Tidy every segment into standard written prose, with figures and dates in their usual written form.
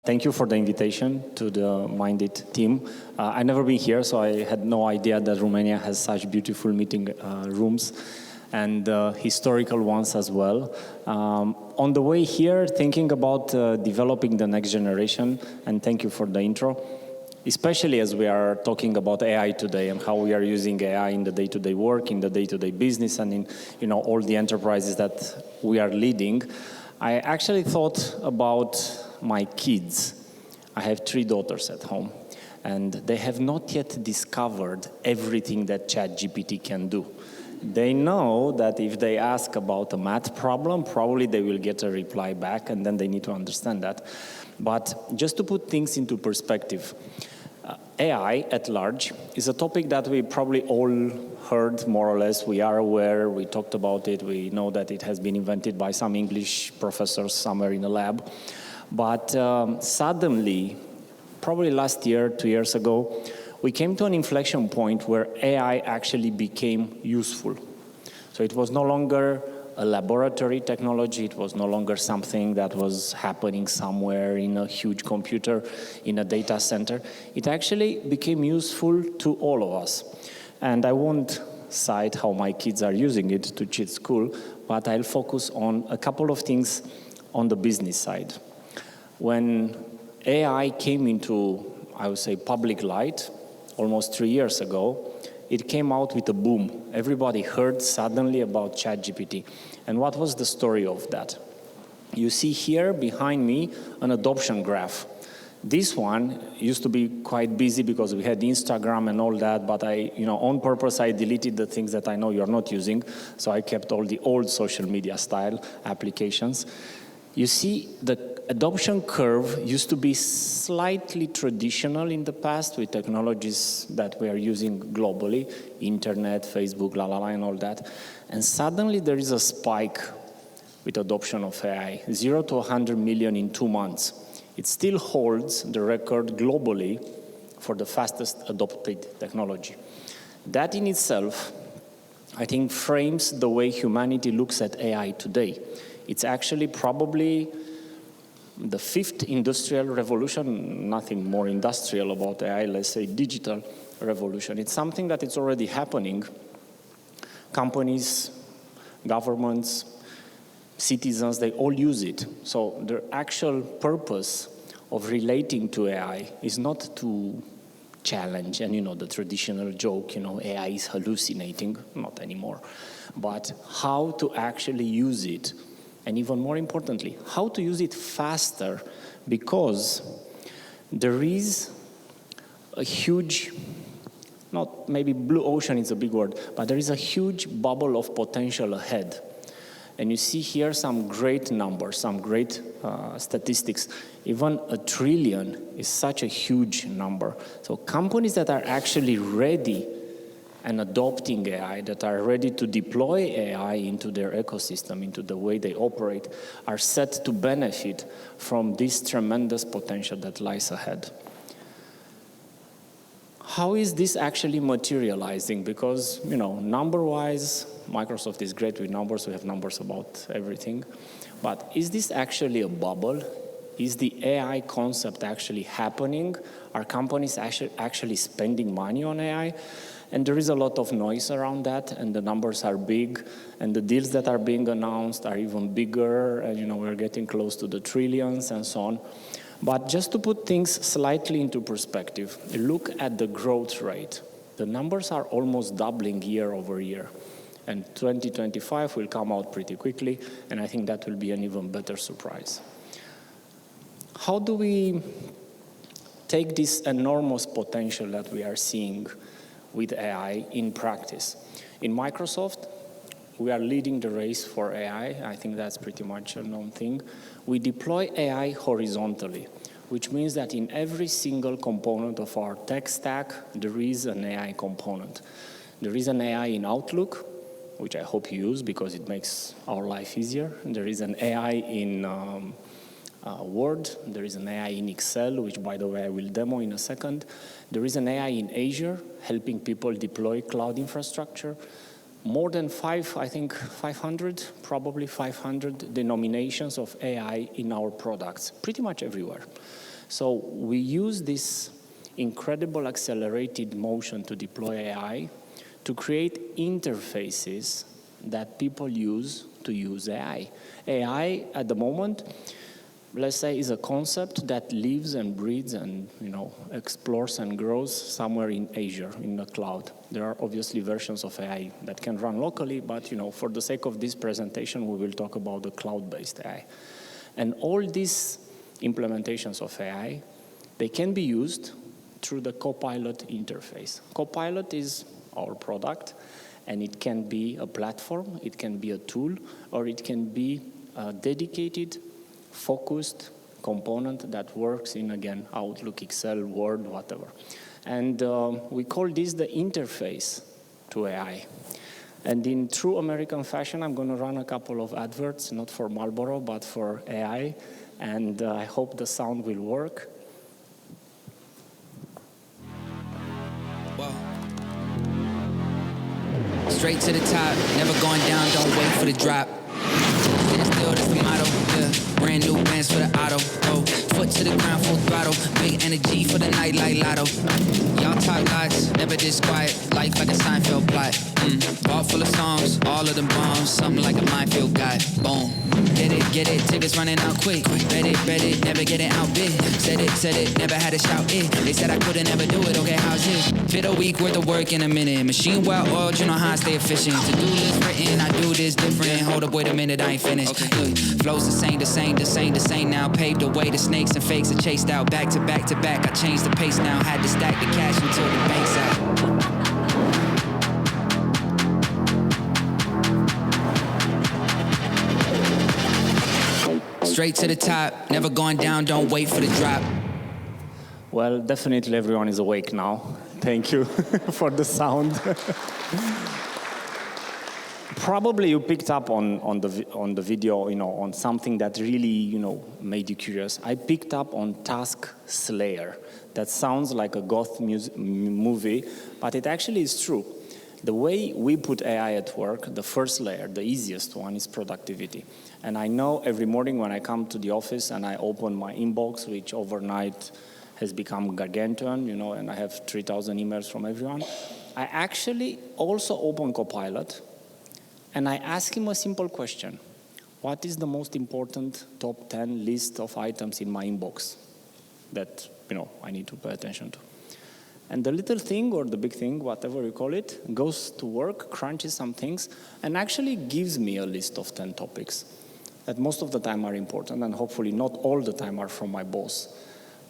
Thank you for the invitation to the mindit team. I've never been here, so I had no idea that Romania has such beautiful meeting rooms and historical ones as well. On the way here, thinking about developing the next generation, and thank you for the intro, especially as we are talking about AI today and how we are using AI in the day-to-day work, in the day-to-day business, and in all the enterprises that we are leading. I actually thought about my kids. I have 3 daughters at home, and they have not yet discovered everything that ChatGPT can do. They know that if they ask about a math problem, probably they will get a reply back, and then they need to understand that. But just to put things into perspective, AI at large is a topic that we probably all heard more or less. We are aware, we talked about it, we know that it has been invented by some English professors somewhere in a lab. But suddenly, probably last year, 2 years ago, we came to an inflection point where AI actually became useful. So it was no longer a laboratory technology, it was no longer something that was happening somewhere in a huge computer, in a data center. It actually became useful to all of us. And I won't cite how my kids are using it to cheat school, but I'll focus on a couple of things on the business side. When AI came into, I would say, public light, almost 3 years ago, it came out with a boom. Everybody heard suddenly about ChatGPT. And what was the story of that? You see here behind me an adoption graph. This one used to be quite busy because we had Instagram and all that, but on purpose, I deleted the things that I know you're not using, so I kept all the old social media style applications. You see, the adoption curve used to be slightly traditional in the past with technologies that we are using globally, internet, Facebook, and all that. And suddenly there is a spike with adoption of AI, 0 to 100 million in 2 months. It still holds the record globally for the fastest adopted technology. That in itself, I think, frames the way humanity looks at AI today. It's actually probably the 5th industrial revolution, nothing more industrial about AI, let's say digital revolution. It's something that it's already happening. Companies, governments, citizens, they all use it. So the actual purpose of relating to AI is not to challenge, and the traditional joke, AI is hallucinating, not anymore, but how to actually use it. And even more importantly, how to use it faster, because there is a huge, not maybe blue ocean is a big word, but there is a huge bubble of potential ahead. And you see here some great numbers, some great statistics. Even 1 trillion is such a huge number. So companies that are actually ready and adopting AI, that are ready to deploy AI into their ecosystem, into the way they operate, are set to benefit from this tremendous potential that lies ahead. How is this actually materializing? Because, number-wise, Microsoft is great with numbers, we have numbers about everything. But is this actually a bubble? Is the AI concept actually happening? Are companies actually spending money on AI? And there is a lot of noise around that, and the numbers are big, and the deals that are being announced are even bigger, and we're getting close to the trillions and so on. But just to put things slightly into perspective, look at the growth rate. The numbers are almost doubling year over year. And 2025 will come out pretty quickly, and I think that will be an even better surprise. How do we take this enormous potential that we are seeing with AI in practice? In Microsoft, we are leading the race for AI. I think that's pretty much a known thing. We deploy AI horizontally, which means that in every single component of our tech stack, there is an AI component. There is an AI in Outlook, which I hope you use because it makes our life easier. There is an AI in Word. There is an AI in Excel, which, by the way, I will demo in a second. There is an AI in Azure, helping people deploy cloud infrastructure. More than 500, probably 500 denominations of AI in our products, pretty much everywhere. So we use this incredible accelerated motion to deploy AI to create interfaces that people use to use AI. AI at the moment, let's say, is a concept that lives and breathes and explores and grows somewhere in Asia, in the cloud. There are obviously versions of AI that can run locally, but for the sake of this presentation, we will talk about the cloud-based AI. And all these implementations of AI, they can be used through the Copilot interface. Copilot is our product, and it can be a platform, it can be a tool, or it can be a dedicated, focused component that works in, again, Outlook, Excel, Word, whatever. And we call this the interface to AI. And in true American fashion, I'm going to run a couple of adverts, not for Marlboro, but for AI, and I hope the sound will work. Whoa. Straight to the top, never going down, don't wait for the drop. Stand still, that's the motto, yeah. Brand new bands for the auto, oh. Foot to the ground, full throttle. Big energy for the night like lotto. Y'all talk lots, never this quiet. Life like a Seinfeld plot. Vault full of songs, all of them bombs. Something like a minefield guy, boom. Get it, tickets running out quick. Bet it, never get it out big. Said it, never had to shout it. They said I couldn't never do it, okay, how's this? Fit a week worth of work in a minute. Machine well oiled, you know how I stay efficient. To-do list written, I do this different. Hold up, wait a minute, I ain't finished. Okay. Look, flows the same now. Paved the way, the snakes and fakes are chased out. Back to back to back, I changed the pace now. Had to stack the cash until the bank's out. Straight to the top, never going down, don't wait for the drop. Well, definitely everyone is awake now. Thank you for the sound. Probably you picked up on the video, on something that really, made you curious. I picked up on Task Slayer. That sounds like a goth movie, but it actually is true. The way we put AI at work, the first layer, the easiest one, is productivity. And I know every morning when I come to the office and I open my inbox, which overnight has become gargantuan, and I have 3,000 emails from everyone, I actually also open Copilot and I ask him a simple question. What is the most important top 10 list of items in my inbox that, I need to pay attention to? And the little thing or the big thing, whatever you call it, goes to work, crunches some things, and actually gives me a list of 10 topics that most of the time are important, and hopefully not all the time are from my boss.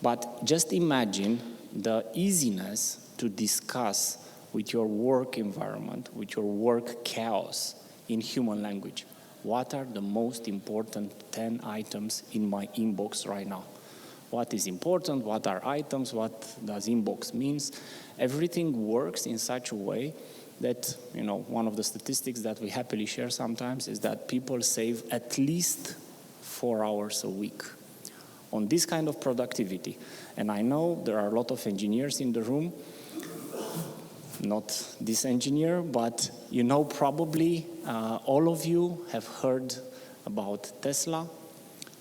But just imagine the easiness to discuss with your work environment, with your work chaos in human language. What are the most important 10 items in my inbox right now? What is important? What are items? What does inbox means? Everything works in such a way that, one of the statistics that we happily share sometimes is that people save at least 4 hours a week on this kind of productivity. And I know there are a lot of engineers in the room, not this engineer, but probably all of you have heard about Tesla.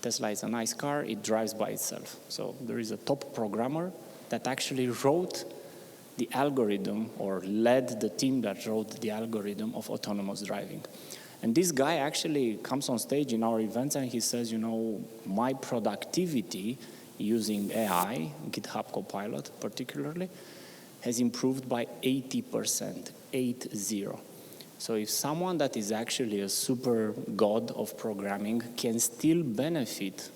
Tesla is a nice car, it drives by itself. So there is a top programmer that actually wrote the algorithm or led the team that wrote the algorithm of autonomous driving. And this guy actually comes on stage in our events and he says, my productivity using AI, GitHub Copilot particularly, has improved by 80%, 80. So if someone that is actually a super god of programming can still benefit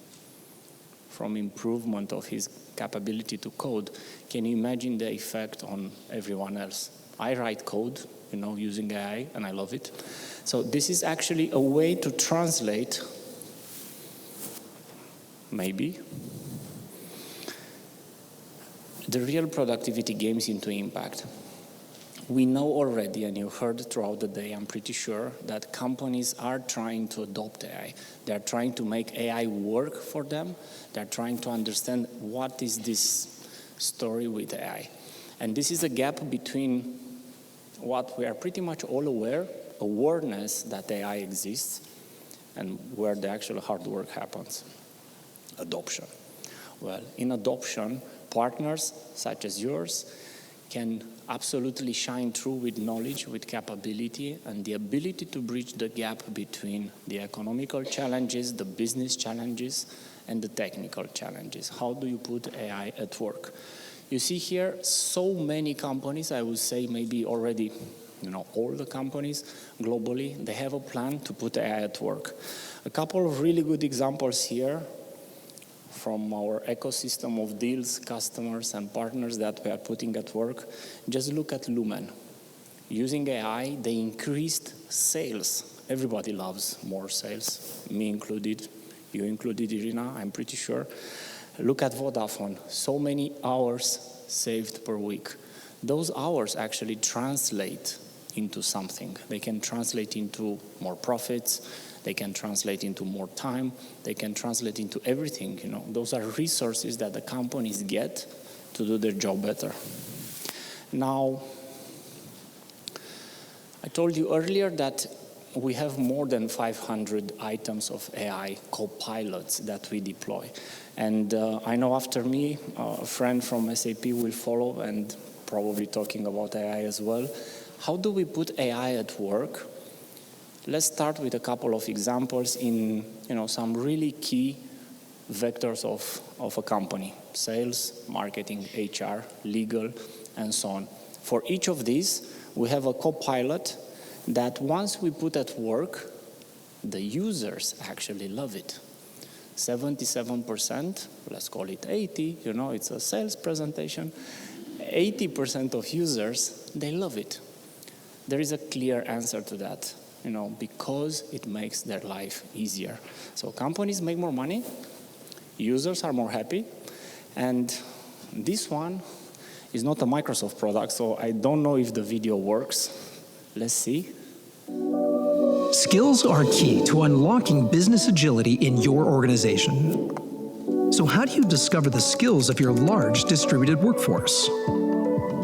from improvement of his capability to code, can you imagine the effect on everyone else? I write code, using AI, and I love it. So this is actually a way to translate, maybe, the real productivity gains into impact. We know already, and you heard throughout the day, I'm pretty sure, that companies are trying to adopt AI. They're trying to make AI work for them. They're trying to understand what is this story with AI. And this is a gap between what we are pretty much all aware, awareness that AI exists, and where the actual hard work happens, adoption. Well, in adoption, partners such as yours can absolutely shine through with knowledge, with capability, and the ability to bridge the gap between the economical challenges, the business challenges, and the technical challenges. How do you put AI at work? You see here so many companies, I would say maybe already, all the companies globally, they have a plan to put AI at work. A couple of really good examples here from our ecosystem of deals, customers, and partners that we are putting at work. Just look at Lumen. Using AI, they increased sales. Everybody loves more sales, me included, you included, Irina, I'm pretty sure. Look at Vodafone, so many hours saved per week. Those hours actually translate into something. They can translate into more profits, they can translate into more time, they can translate into everything, Those are resources that the companies get to do their job better. Now, I told you earlier that we have more than 500 items of AI copilots that we deploy. And I know after me, a friend from SAP will follow and probably talking about AI as well. How do we put AI at work? Let's start with a couple of examples in some really key vectors of a company: sales, marketing, HR, legal, and so on. For each of these, we have a copilot that once we put at work, the users actually love it. 77%, let's call it 80, it's a sales presentation, 80% of users, they love it. There is a clear answer to that. Because it makes their life easier. So companies make more money, users are more happy, and this one is not a Microsoft product, so I don't know if the video works. Let's see. Skills are key to unlocking business agility in your organization. So how do you discover the skills of your large distributed workforce?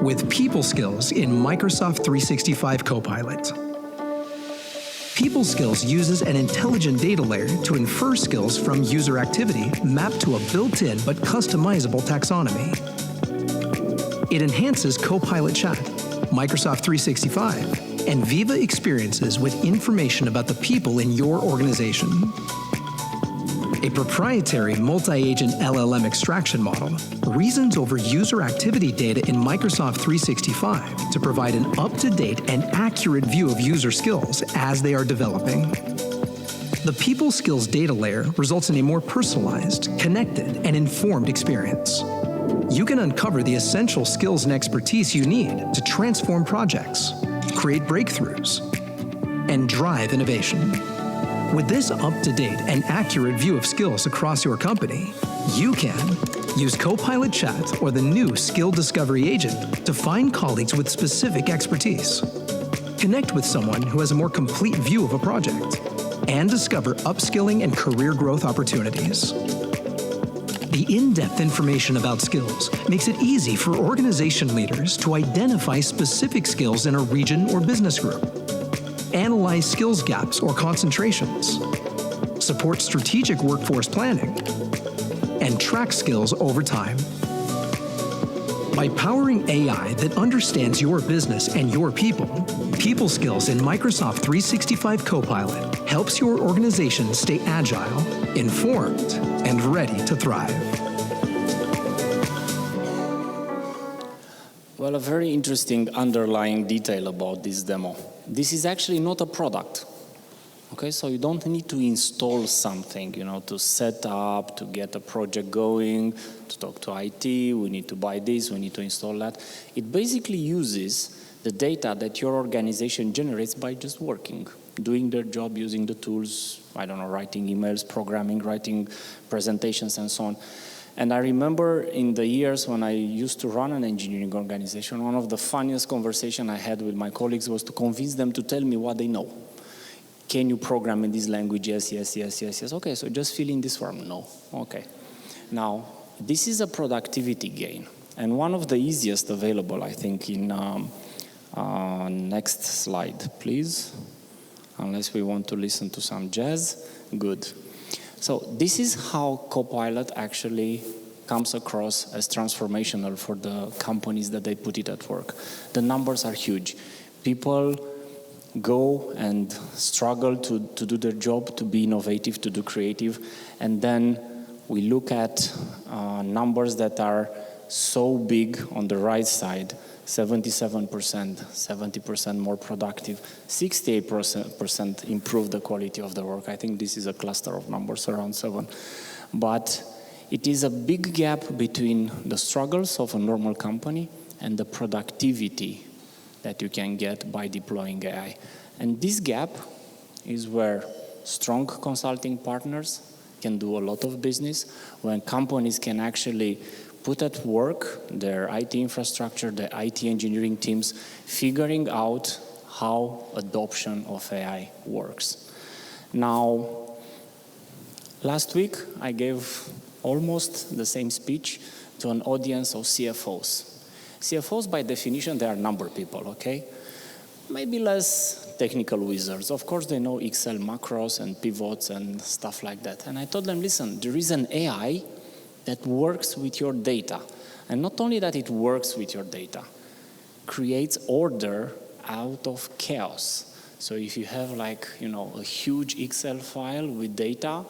With People Skills in Microsoft 365 Copilot. People Skills uses an intelligent data layer to infer skills from user activity mapped to a built-in but customizable taxonomy. It enhances Copilot Chat, Microsoft 365, and Viva experiences with information about the people in your organization. A proprietary multi-agent LLM extraction model reasons over user activity data in Microsoft 365 to provide an up-to-date and accurate view of user skills as they are developing. The People Skills data layer results in a more personalized, connected, and informed experience. You can uncover the essential skills and expertise you need to transform projects, create breakthroughs, and drive innovation. With this up-to-date and accurate view of skills across your company, you can use Copilot Chat or the new Skill Discovery Agent to find colleagues with specific expertise, connect with someone who has a more complete view of a project, and discover upskilling and career growth opportunities. The in-depth information about skills makes it easy for organization leaders to identify specific skills in a region or business group, analyze skills gaps or concentrations, support strategic workforce planning, and track skills over time. By powering AI that understands your business and your people, People Skills in Microsoft 365 Copilot helps your organization stay agile, informed, and ready to thrive. Well, a very interesting underlying detail about this demo. This is actually not a product. Okay, so you don't need to install something, to set up, to get a project going, to talk to IT, we need to buy this, we need to install that. It basically uses the data that your organization generates by just working, doing their job, using the tools, writing emails, programming, writing presentations, and so on. And I remember in the years when I used to run an engineering organization, one of the funniest conversations I had with my colleagues was to convince them to tell me what they know. Can you program in this language? Yes, yes, yes, yes, yes. Okay, so just fill in this form. No. Okay. Now, this is a productivity gain. And one of the easiest available, I think, in next slide, please. Unless we want to listen to some jazz. Good. So this is how Copilot actually comes across as transformational for the companies that they put it at work. The numbers are huge. People go and struggle to do their job, to be innovative, to do creative, and then we look at numbers that are so big on the right side, 77%, 70% more productive, 68% improve the quality of the work. I think this is a cluster of numbers around 7. But it is a big gap between the struggles of a normal company and the productivity that you can get by deploying AI. And this gap is where strong consulting partners can do a lot of business, when companies can actually put at work their IT infrastructure, their IT engineering teams, figuring out how adoption of AI works. Now, last week, I gave almost the same speech to an audience of CFOs. CFOs, by definition, they are number people, okay? Maybe less technical wizards. Of course, they know Excel macros and pivots and stuff like that. And I told them, listen, there is an AI that works with your data. And not only that it works with your data, creates order out of chaos. So if you have like, a huge Excel file with data,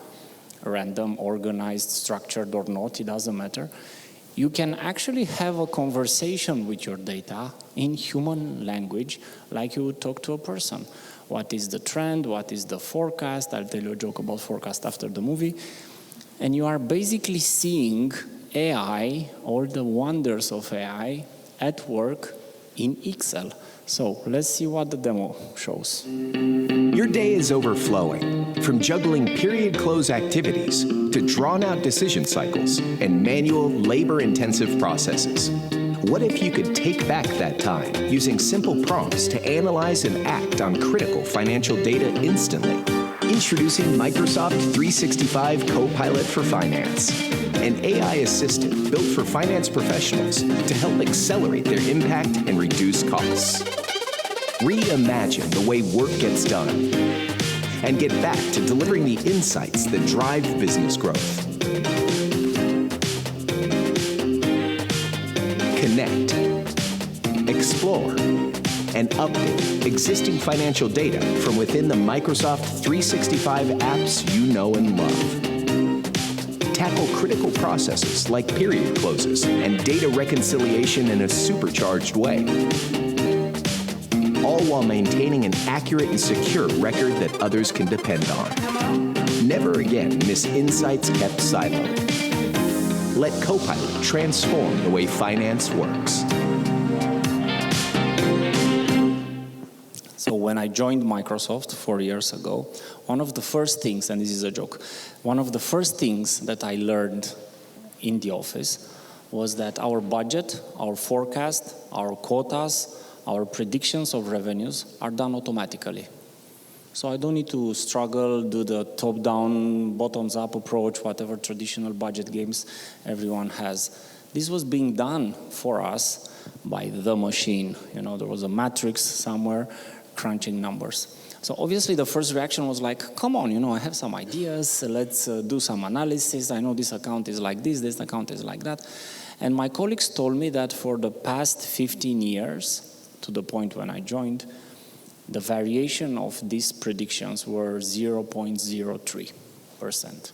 random, organized, structured or not, it doesn't matter, you can actually have a conversation with your data in human language, like you would talk to a person. What is the trend? What is the forecast? I'll tell you a joke about forecast after the movie. And you are basically seeing AI, all the wonders of AI, at work in Excel. So let's see what the demo shows. Your day is overflowing, from juggling period close activities to drawn-out decision cycles and manual, labor-intensive processes. What if you could take back that time using simple prompts to analyze and act on critical financial data instantly? Introducing Microsoft 365 Copilot for Finance, an AI assistant built for finance professionals to help accelerate their impact and reduce costs. Reimagine the way work gets done and get back to delivering the insights that drive business growth. Connect, explore, and update existing financial data from within the Microsoft 365 apps you know and love. Tackle critical processes like period closes and data reconciliation in a supercharged way, all while maintaining an accurate and secure record that others can depend on. Never again miss insights kept siloed. Let Copilot transform the way finance works. So when I joined Microsoft 4 years ago, one of the first things, and this is a joke, one of the first things that I learned in the office was that our budget, our forecast, our quotas, our predictions of revenues are done automatically. So I don't need to struggle, do the top-down, bottoms-up approach, whatever traditional budget games everyone has. This was being done for us by the machine. There was a matrix somewhere crunching numbers. So obviously the first reaction was like, come on, I have some ideas, let's do some analysis. I know this account is like this account is like that. And my colleagues told me that for the past 15 years, to the point when I joined, the variation of these predictions were 0.03%.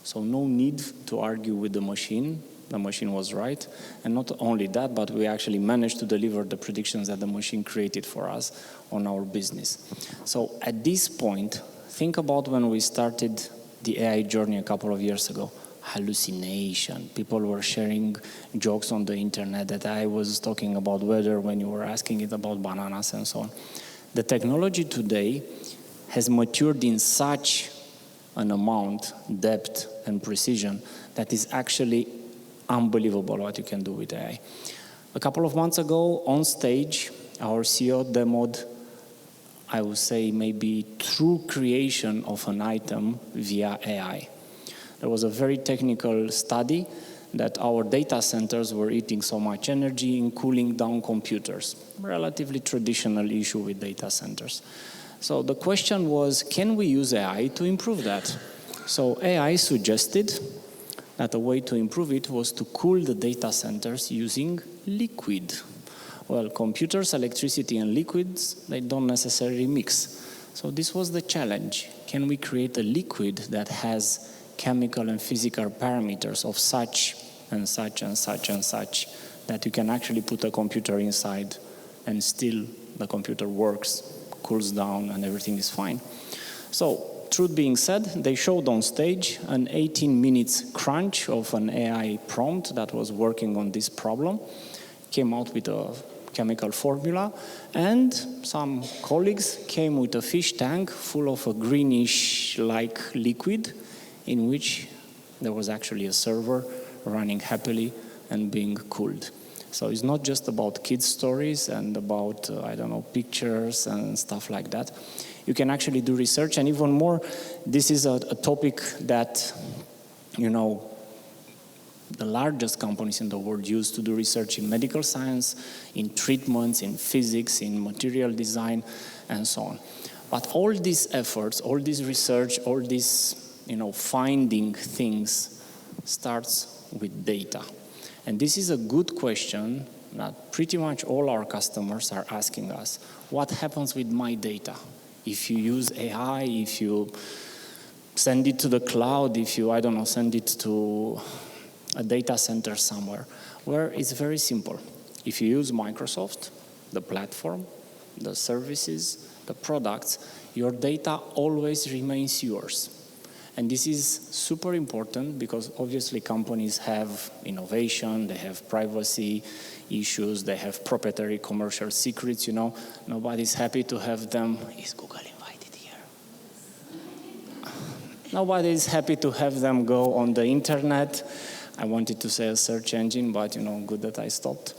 So no need to argue with the machine. The machine was right. And not only that, but we actually managed to deliver the predictions that the machine created for us on our business. So at this point, think about when we started the AI journey a couple of years ago. Hallucination. People were sharing jokes on the internet that I was talking about weather when you were asking it about bananas and so on. The technology today has matured in such an amount, depth and precision, that is actually unbelievable what you can do with AI. A couple of months ago, on stage, our CEO demoed, I would say, maybe true creation of an item via AI. There was a very technical study that our data centers were eating so much energy in cooling down computers. Relatively traditional issue with data centers. So the question was, can we use AI to improve that? So AI suggested that a way to improve it was to cool the data centers using liquid. Well, computers, electricity, and liquids, they don't necessarily mix. So this was the challenge. Can we create a liquid that has chemical and physical parameters of such and such and such and such that you can actually put a computer inside and still the computer works, cools down, and everything is fine? So, truth being said, they showed on stage an 18 minutes crunch of an AI prompt that was working on this problem, came out with a chemical formula, and some colleagues came with a fish tank full of a greenish-like liquid in which there was actually a server running happily and being cooled. So it's not just about kids' stories and about, pictures and stuff like that. You can actually do research, and even more, this is a topic that, the largest companies in the world use to do research in medical science, in treatments, in physics, in material design, and so on. But all these efforts, all this research, all these, finding things starts with data. And this is a good question that pretty much all our customers are asking us. What happens with my data? If you use AI, if you send it to the cloud, if you, send it to a data center somewhere, where it's very simple. If you use Microsoft, the platform, the services, the products, your data always remains yours. And this is super important because obviously companies have innovation, they have privacy issues, they have proprietary commercial secrets, Nobody's happy to have them. Is Google invited here? Nobody's happy to have them go on the internet. I wanted to say a search engine, but good that I stopped.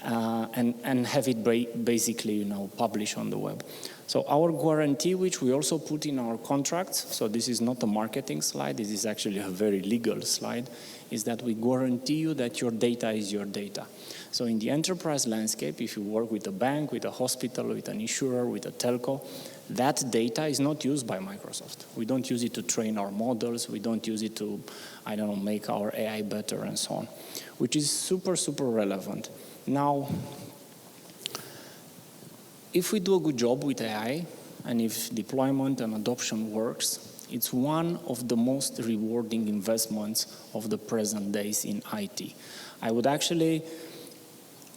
And have it basically, publish on the web. So our guarantee, which we also put in our contracts, so this is not a marketing slide, this is actually a very legal slide, is that we guarantee you that your data is your data. So in the enterprise landscape, if you work with a bank, with a hospital, with an insurer, with a telco, that data is not used by Microsoft. We don't use it to train our models, we don't use it to, make our AI better and so on, which is super, super relevant. Now, if we do a good job with AI, and if deployment and adoption works, it's one of the most rewarding investments of the present days in IT. I would actually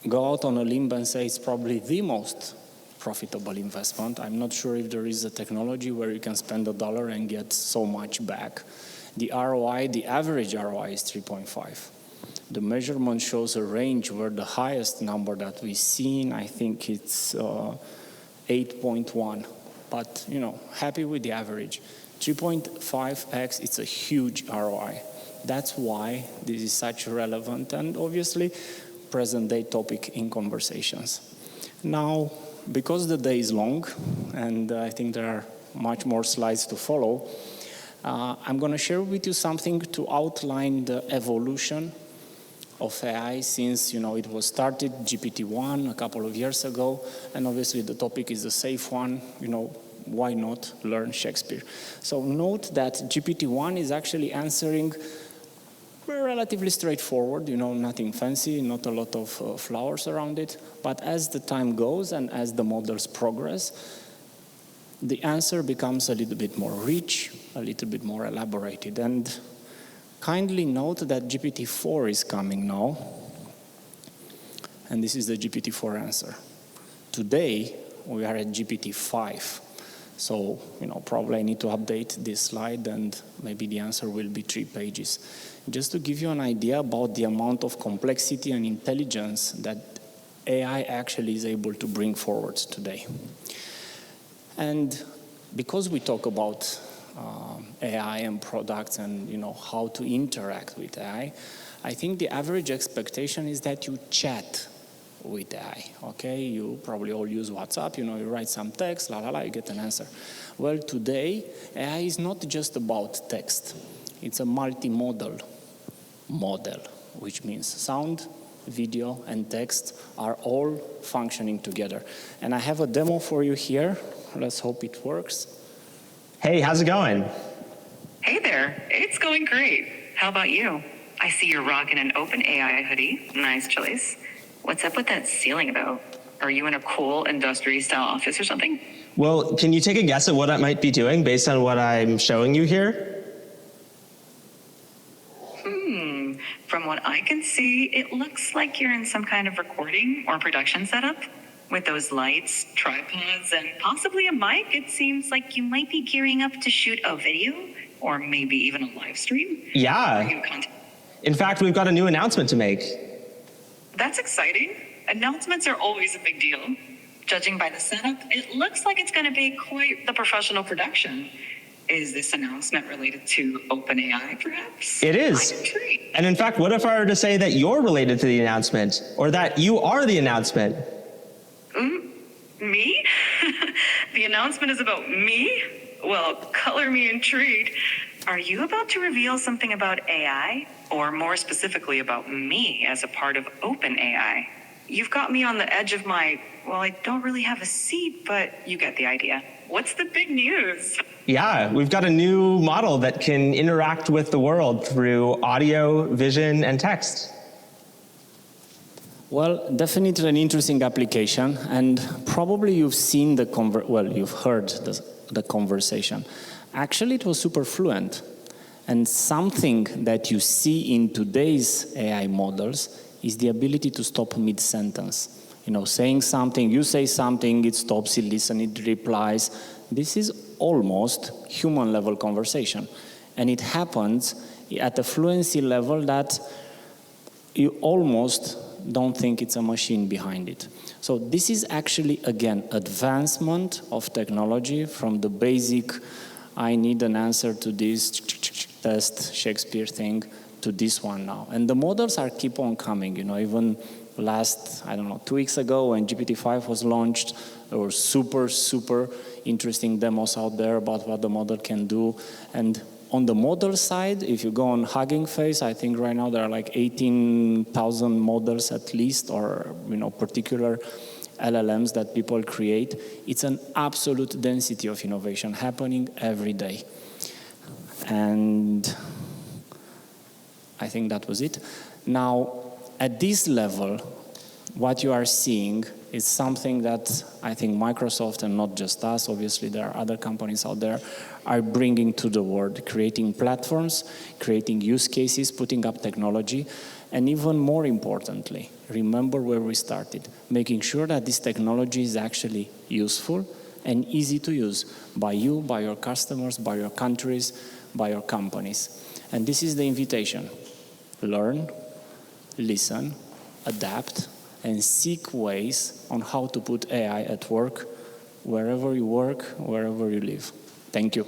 go out on a limb and say it's probably the most profitable investment. I'm not sure if there is a technology where you can spend $1 and get so much back. The ROI, the average ROI is 3.5. The measurement shows a range where the highest number that we've seen, I think it's 8.1. But, happy with the average. 3.5x, it's a huge ROI. That's why this is such relevant and obviously present day topic in conversations. Now, because the day is long, and I think there are much more slides to follow, I'm going to share with you something to outline the evolution of AI since, it was started, GPT-1, a couple of years ago, and obviously the topic is a safe one, why not learn Shakespeare? So note that GPT-1 is actually answering relatively straightforward, nothing fancy, not a lot of flowers around it, but as the time goes and as the models progress, the answer becomes a little bit more rich, a little bit more elaborated, and kindly note that GPT-4 is coming now, and this is the GPT-4 answer. Today, we are at GPT-5, so probably I need to update this slide, and maybe the answer will be 3 pages. Just to give you an idea about the amount of complexity and intelligence that AI actually is able to bring forward today. And because we talk about AI and products and how to interact with AI, I think the average expectation is that you chat with AI, okay? You probably all use WhatsApp, you write some text, you get an answer. Well, today, AI is not just about text. It's a multimodal model, which means sound, video, and text are all functioning together. And I have a demo for you here. Let's hope it works. Hey, how's it going? Hey there, it's going great. How about you? I see you're rocking an OpenAI hoodie. Nice choice. What's up with that ceiling, though? Are you in a cool industry-style office or something? Well, can you take a guess at what I might be doing based on what I'm showing you here? From what I can see, it looks like you're in some kind of recording or production setup. With those lights, tripods, and possibly a mic, it seems like you might be gearing up to shoot a video, or maybe even a live stream. Yeah. In fact, we've got a new announcement to make. That's exciting. Announcements are always a big deal. Judging by the setup, it looks like it's going to be quite the professional production. Is this announcement related to OpenAI, perhaps? It is. I'm intrigued. And in fact, what if I were to say that you're related to the announcement, or that you are the announcement? Me? The announcement is about me? Well, color me intrigued. Are you about to reveal something about AI? Or more specifically about me as a part of OpenAI? You've got me on the edge of my, well, I don't really have a seat, but you get the idea. What's the big news? Yeah, we've got a new model that can interact with the world through audio, vision, and text. Well, definitely an interesting application, and probably you've seen the you've heard the conversation. Actually, it was super fluent, and something that you see in today's AI models is the ability to stop mid-sentence. You know, saying something, you say something, it stops, it listens, it replies. This is almost human-level conversation, and it happens at a fluency level that you almost don't think it's a machine behind it. So this is actually, again, advancement of technology from the basic, I need an answer to this test Shakespeare thing, to this one now. And the models are keep on coming, you know, even last, 2 weeks ago when GPT-5 was launched, there were super interesting demos out there about what the model can do. And on the model side, if you go on Hugging Face, I think right now there are like 18,000 models at least, or particular LLMs that people create. It's an absolute density of innovation happening every day. And I think that was it. Now, at this level, what you are seeing is something that I think Microsoft, and not just us, obviously there are other companies out there, are bringing to the world, creating platforms, creating use cases, putting up technology, and even more importantly, remember where we started, making sure that this technology is actually useful and easy to use by you, by your customers, by your countries, by your companies. And this is the invitation. Learn, listen, adapt, and seek ways on how to put AI at work, wherever you work, wherever you live. Thank you.